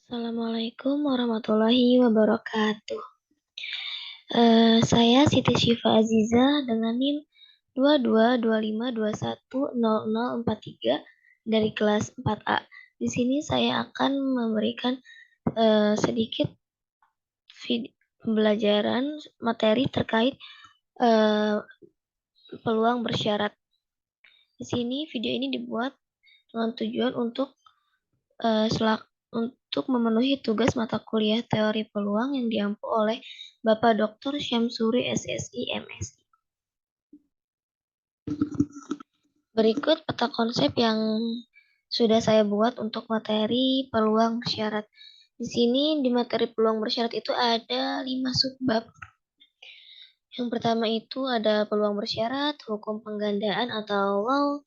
Assalamualaikum warahmatullahi wabarakatuh. Saya Siti Syifa Aziza dengan NIM 2225210043 dari kelas 4A. Di sini saya akan memberikan sedikit pembelajaran materi terkait peluang bersyarat. Di sini video ini dibuat dengan tujuan untuk memenuhi tugas mata kuliah teori peluang yang diampu oleh Bapak Dr. Syamsuri SSI MSI. Berikut peta konsep yang sudah saya buat untuk materi peluang bersyarat. Di sini di materi peluang bersyarat itu ada 5 subbab. Yang pertama itu ada peluang bersyarat, hukum penggandaan atau law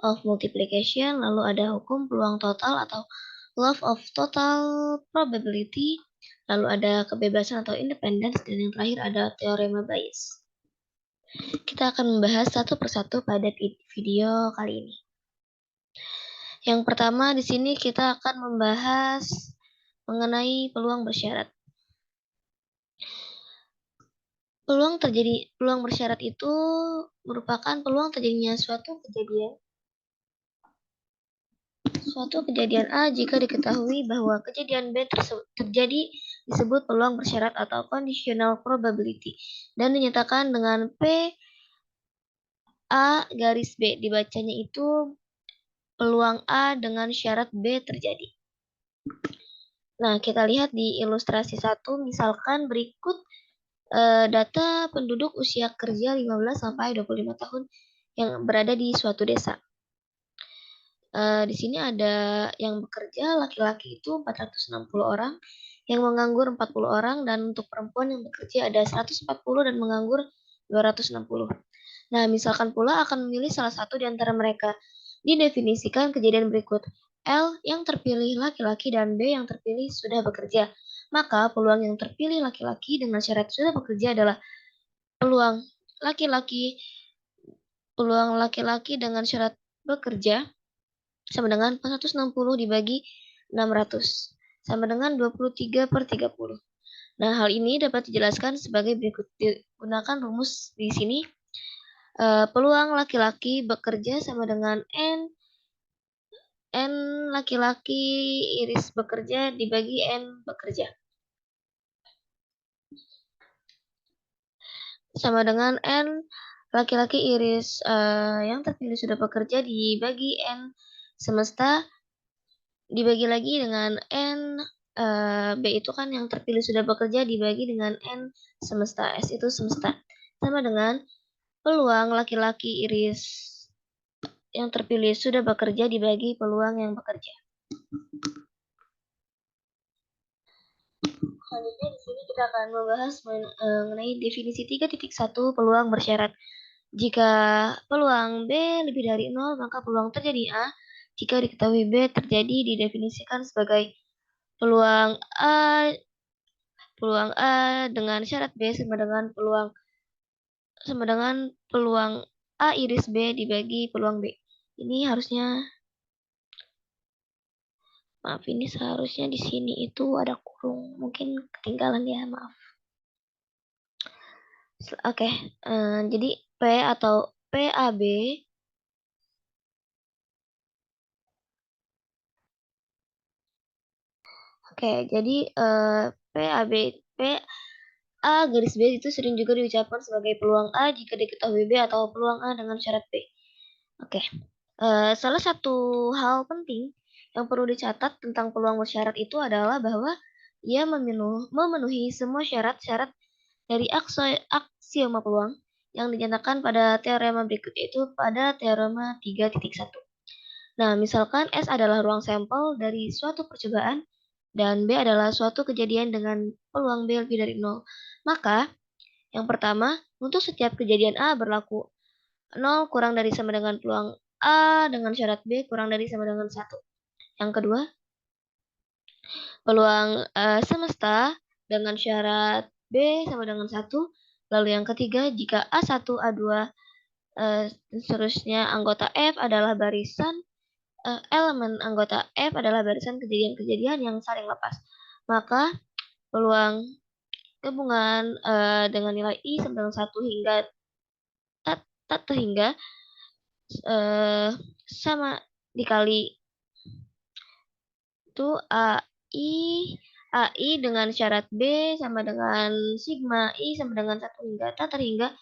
of multiplication, lalu ada hukum peluang total atau law of total probability, lalu ada kebebasan atau independence, dan yang terakhir ada teorema Bayes. Kita akan membahas satu persatu pada video kali ini. Yang pertama di sini kita akan membahas mengenai peluang bersyarat. Peluang bersyarat itu merupakan peluang terjadinya suatu kejadian A jika diketahui bahwa kejadian B terjadi disebut peluang bersyarat atau conditional probability dan dinyatakan dengan P A garis B. Dibacanya itu peluang A dengan syarat B terjadi. Nah, kita lihat di ilustrasi 1, misalkan berikut data penduduk usia kerja 15 sampai 25 tahun yang berada di suatu desa. Di sini ada yang bekerja laki-laki itu 460 orang, yang menganggur 40 orang, dan untuk perempuan yang bekerja ada 140 dan menganggur 260. Nah, misalkan pula akan memilih salah satu di antara mereka. Didefinisikan kejadian berikut. L yang terpilih laki-laki dan B yang terpilih sudah bekerja. Maka peluang yang terpilih laki-laki dengan syarat sudah bekerja adalah peluang laki-laki dengan syarat bekerja sama dengan 460 dibagi 600 sama dengan 23/30. Nah, hal ini dapat dijelaskan sebagai berikut. Digunakan rumus di sini. Peluang laki-laki bekerja sama dengan N laki-laki iris bekerja dibagi N bekerja. Sama dengan N laki-laki iris yang terpilih sudah bekerja dibagi N semesta dibagi lagi dengan N B itu kan yang terpilih sudah bekerja dibagi dengan N semesta. S itu semesta. Sama dengan peluang laki-laki iris yang terpilih sudah bekerja dibagi peluang yang bekerja. Selanjutnya di sini kita akan membahas mengenai definisi 3.1 peluang bersyarat. Jika peluang B lebih dari 0, maka peluang terjadi A. Jika diketahui B terjadi, didefinisikan sebagai peluang A dengan syarat B sama dengan peluang A iris B dibagi peluang B. Ini seharusnya di sini itu ada kurung, mungkin ketinggalan ya, maaf. Oke, jadi P atau PAB jadi A garis B itu sering juga diucapkan sebagai peluang A jika diketahui B atau peluang A dengan syarat B. Salah satu hal penting yang perlu dicatat tentang peluang bersyarat itu adalah bahwa ia memenuhi semua syarat-syarat dari aksioma peluang yang dinyatakan pada teorema berikut, yaitu pada teorema 3.1. Nah, misalkan S adalah ruang sampel dari suatu percobaan dan B adalah suatu kejadian dengan peluang B lebih dari 0. Maka, yang pertama, untuk setiap kejadian A berlaku 0 kurang dari sama dengan peluang A dengan syarat B kurang dari sama dengan 1. Yang kedua, peluang semesta dengan syarat B sama dengan 1. Lalu yang ketiga, jika A1, A2, seterusnya anggota F adalah barisan elemen anggota F adalah barisan kejadian-kejadian yang saling lepas. Maka peluang gabungan dengan nilai I sama dengan 1 hingga tak hingga sama dikali itu AI dengan syarat B sama dengan sigma I sama dengan 1 hingga tak terhingga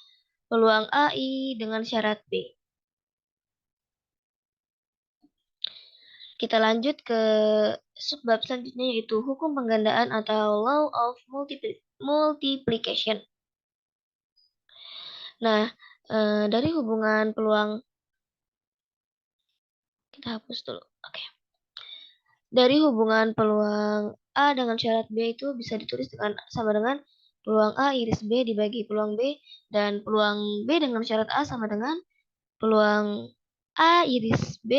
peluang AI dengan syarat B. Kita lanjut ke subbab selanjutnya yaitu hukum penggandaan atau law of multiplication. Nah, dari hubungan peluang kita hapus dulu. Oke. Dari hubungan peluang A dengan syarat B itu bisa ditulis dengan sama dengan peluang A iris B dibagi peluang B, dan peluang B dengan syarat A sama dengan peluang A iris B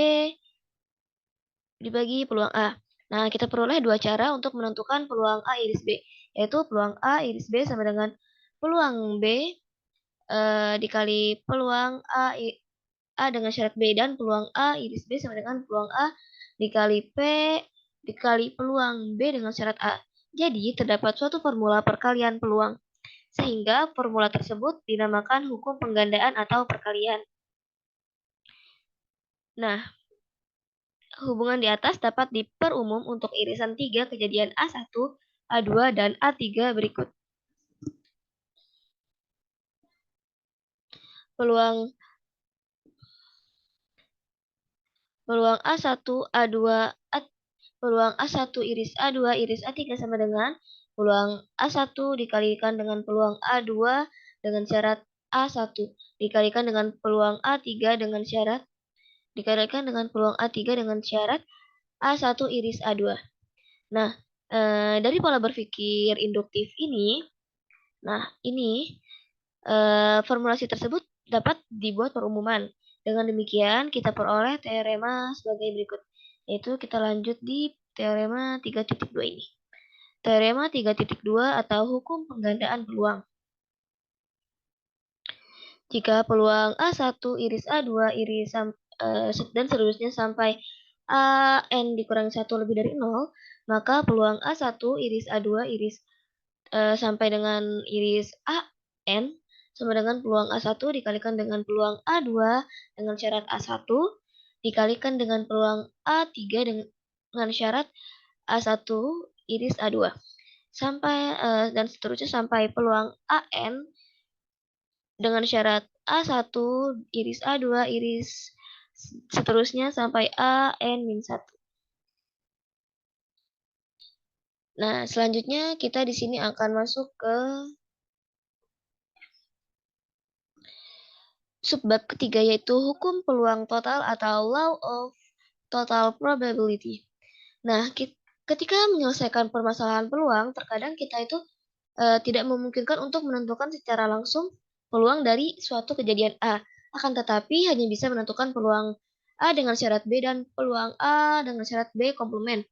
dibagi peluang A. Nah, kita peroleh dua cara untuk menentukan peluang A iris B, yaitu peluang A iris B sama dengan peluang B dikali peluang A dengan syarat B, dan peluang A iris B sama dengan peluang A dikali P dikali peluang B dengan syarat A. Jadi, terdapat suatu formula perkalian peluang, sehingga formula tersebut dinamakan hukum penggandaan atau perkalian. Nah, hubungan di atas dapat diperumum untuk irisan 3 kejadian A1, A2, dan A3 berikut. Peluang A1, A2, peluang A1 iris A2 iris A3 sama dengan peluang A1 dikalikan dengan peluang A2 dengan syarat A1 dikalikan dengan peluang A3 dengan syarat dikalikan dengan peluang A3 dengan syarat A1 iris A2. Nah, dari pola berpikir induktif ini, formulasi tersebut dapat dibuat perumuman. Dengan demikian, kita peroleh teorema sebagai berikut. Yaitu kita lanjut di teorema 3.2 ini. Teorema 3.2 atau hukum penggandaan peluang. Jika peluang A1 iris A2 iris dan seterusnya sampai AN dikurangi 1 lebih dari 0, maka peluang A1 iris A2 iris sampai dengan iris AN sama dengan peluang A1 dikalikan dengan peluang A2 dengan syarat A1 dikalikan dengan peluang A3 dengan syarat A1 iris A2 sampai dan seterusnya sampai peluang AN dengan syarat A1 iris A2 iris seterusnya sampai AN-1. Nah, selanjutnya kita di sini akan masuk ke subbab ketiga yaitu hukum peluang total atau law of total probability. Nah, ketika menyelesaikan permasalahan peluang, terkadang kita itu tidak memungkinkan untuk menentukan secara langsung peluang dari suatu kejadian A. Akan tetapi hanya bisa menentukan peluang A dengan syarat B dan peluang A dengan syarat B komplement.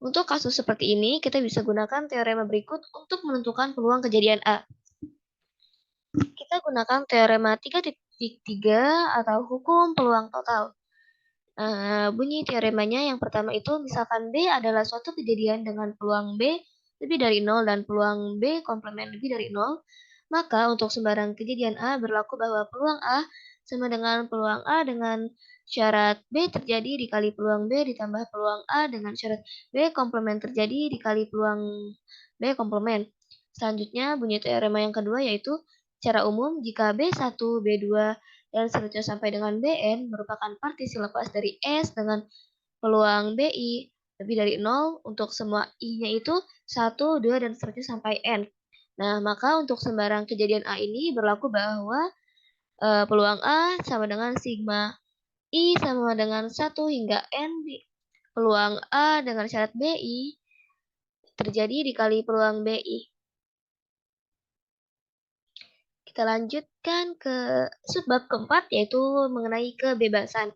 Untuk kasus seperti ini, kita bisa gunakan teorema berikut untuk menentukan peluang kejadian A. Kita gunakan teorema 3.3 atau hukum peluang total. Bunyi teoremanya yang pertama itu misalkan B adalah suatu kejadian dengan peluang B lebih dari 0 dan peluang B komplement lebih dari 0, maka untuk sembarang kejadian A berlaku bahwa peluang A sama dengan peluang A dengan syarat B terjadi dikali peluang B ditambah peluang A dengan syarat B komplement terjadi dikali peluang B komplement. Selanjutnya bunyi teorema yang kedua yaitu secara umum jika B1, B2, dan seterusnya sampai dengan Bn merupakan partisi lepas dari S dengan peluang BI lebih dari 0 untuk semua I-nya itu 1, 2, dan seterusnya sampai N. Nah, maka untuk sembarang kejadian A ini berlaku bahwa peluang A sama dengan sigma I sama dengan 1 hingga N. Peluang A dengan syarat BI terjadi dikali peluang BI. Kita lanjutkan ke subbab keempat yaitu mengenai kebebasan.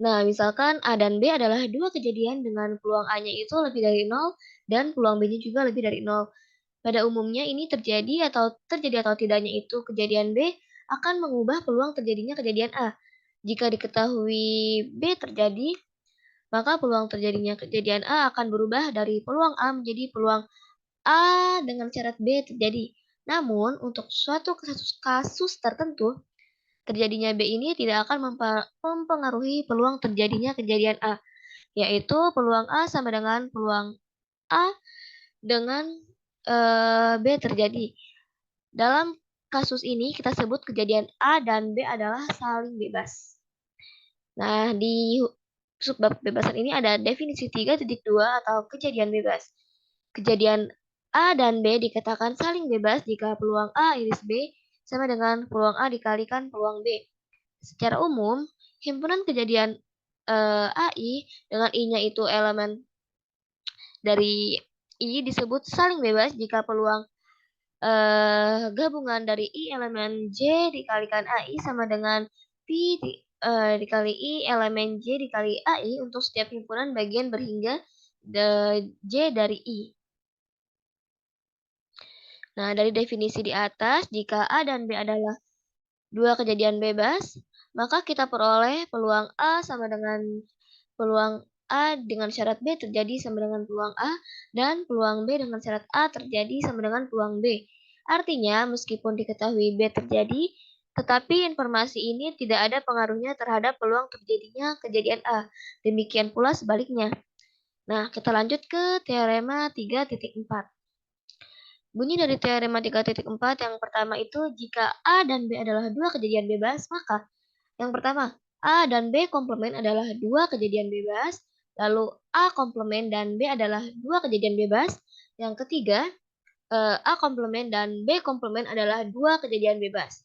Nah, misalkan A dan B adalah dua kejadian dengan peluang A-nya itu lebih dari 0 dan peluang B-nya juga lebih dari 0. Pada umumnya ini terjadi atau tidaknya itu kejadian B akan mengubah peluang terjadinya kejadian A. Jika diketahui B terjadi, maka peluang terjadinya kejadian A akan berubah dari peluang A menjadi peluang A dengan syarat B terjadi. Namun, untuk suatu kasus tertentu, terjadinya B ini tidak akan mempengaruhi peluang terjadinya kejadian A, yaitu peluang A sama dengan peluang A dengan B terjadi. Dalam kasus ini kita sebut kejadian A dan B adalah saling bebas. Nah, di subbab kebebasan ini ada definisi 3.2 atau kejadian bebas. Kejadian A dan B dikatakan saling bebas jika peluang A iris B sama dengan peluang A dikalikan peluang B. Secara umum, himpunan kejadian AI dengan I-nya itu elemen dari I disebut saling bebas jika peluang gabungan dari I elemen J dikalikan AI sama dengan P dikali I elemen J dikali AI untuk setiap himpunan bagian berhingga J dari I. Nah, dari definisi di atas, jika A dan B adalah dua kejadian bebas, maka kita peroleh peluang A sama dengan peluang A dengan syarat B terjadi sama dengan peluang A, dan peluang B dengan syarat A terjadi sama dengan peluang B. Artinya, meskipun diketahui B terjadi, tetapi informasi ini tidak ada pengaruhnya terhadap peluang terjadinya kejadian A. Demikian pula sebaliknya. Nah, kita lanjut ke teorema 3.4. Bunyi dari teorema 3.4 yang pertama itu, jika A dan B adalah dua kejadian bebas, maka yang pertama, A dan B komplement adalah dua kejadian bebas, lalu A komplement dan B adalah dua kejadian bebas. Yang ketiga, A komplement dan B komplement adalah dua kejadian bebas.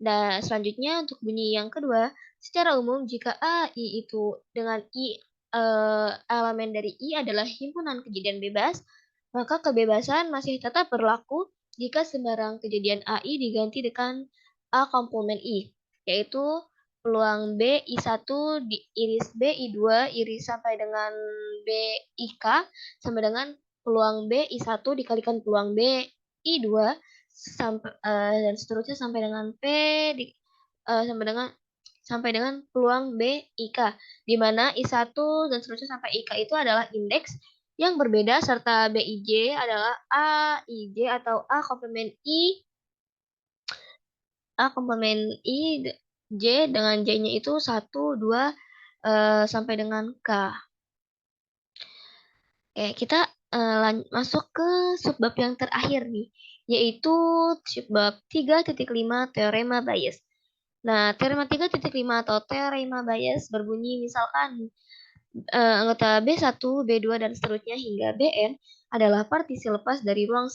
Dan selanjutnya untuk bunyi yang kedua, secara umum jika A, I itu dengan I elemen dari I adalah himpunan kejadian bebas, maka kebebasan masih tetap berlaku jika sembarang kejadian AI diganti dengan A komplement I, yaitu peluang B I1 iris B I2 iris sampai dengan B IK sama dengan peluang B I1 dikalikan peluang B I2 dan seterusnya sampai dengan P sampai dengan peluang B IK, di mana I1 dan seterusnya sampai IK itu adalah indeks yang berbeda serta BIJ adalah A, IJ atau A komplement J dengan J-nya itu 1, 2, sampai dengan K. Oke, kita masuk ke subbab yang terakhir nih, yaitu subbab 3.5 teorema Bayes. Nah, teorema 3.5 atau teorema Bayes berbunyi misalkan anggota B1, B2, dan seterusnya hingga Bn adalah partisi lepas dari ruang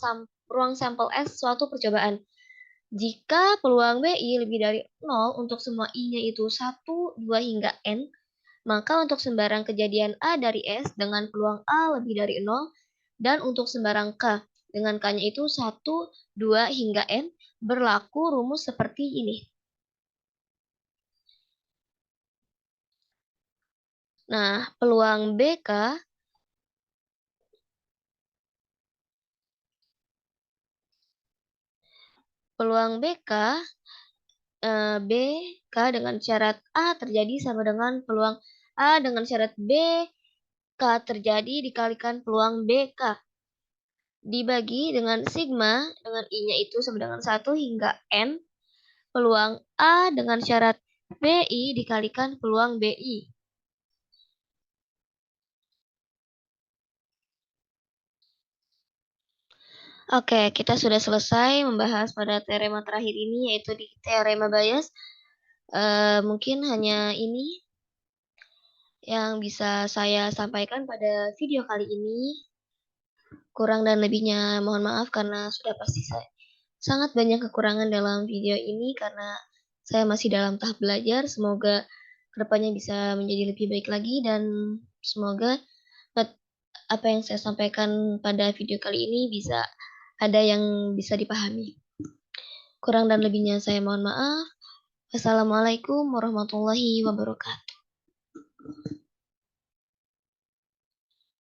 sampel S suatu percobaan. Jika peluang BI lebih dari 0 untuk semua I-nya itu 1, 2, hingga N, maka untuk sembarang kejadian A dari S dengan peluang A lebih dari 0, dan untuk sembarang K dengan K-nya itu 1, 2, hingga N, berlaku rumus seperti ini. Nah, peluang BK BK dengan syarat A terjadi sama dengan peluang A dengan syarat BK terjadi dikalikan peluang BK dibagi dengan sigma dengan I-nya itu sama dengan 1 hingga N peluang A dengan syarat BI dikalikan peluang BI. Oke, kita sudah selesai membahas pada teorema terakhir ini, yaitu di teorema Bayes. Mungkin hanya ini yang bisa saya sampaikan pada video kali ini. Kurang dan lebihnya mohon maaf karena sudah pasti saya sangat banyak kekurangan dalam video ini karena saya masih dalam tahap belajar. Semoga kedepannya bisa menjadi lebih baik lagi dan semoga apa yang saya sampaikan pada video kali ini bisa ada yang bisa dipahami. Kurang dan lebihnya saya mohon maaf. Wassalamualaikum warahmatullahi wabarakatuh.